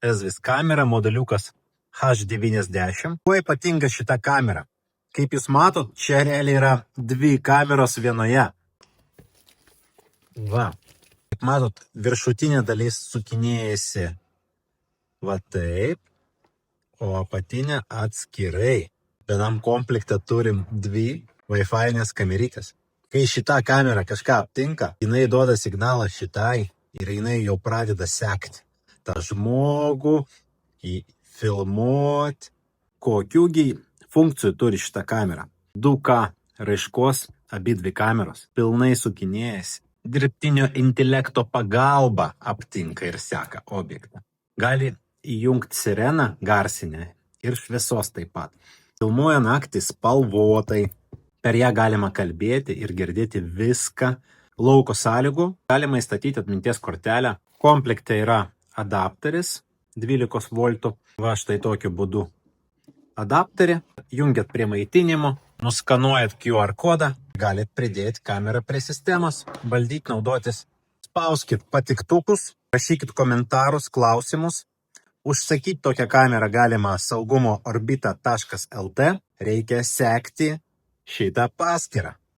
ESVIS kamera, modeliukas H90. Kuo ypatinga šita kamera? Kaip jūs matot, čia realiai yra dvi kameros vienoje. Va. Kaip matot, viršutinė dalis sukinėjasi va taip, o apatinė atskirai. Vienam komplekte turim dvi Wi-Fi-nės kamerytės. Kai šita kamera kažką aptinka, jinai duoda signalą šitai ir jinai jau pradeda sekti tą žmogų, filmuoti. Kokiųgi funkcijų turi šita kamera? 2K raiškos abidvi kameros, pilnai sukinėjasi. Dirbtinio intelekto pagalba aptinka ir seka objektą. Gali įjungti sireną garsinę ir šviesos taip pat. Filmuoja naktį spalvotai. Per ją galima kalbėti ir girdėti viską. Lauko sąlygų galima įstatyti atminties kortelę. Komplekte yra adapteris 12 voltų. Va štai tokiu būdu adapterį. Jungiat prie maitinimo, nuskanuojat QR kodą. Galit pridėti kamerą prie sistemos, valdyti, naudotis. Spauskit patiktukus, rašykit komentarus, klausimus. Užsakyti tokią kamerą galima saugumo orbita.lt. Reikia sekti šitą paskyrą.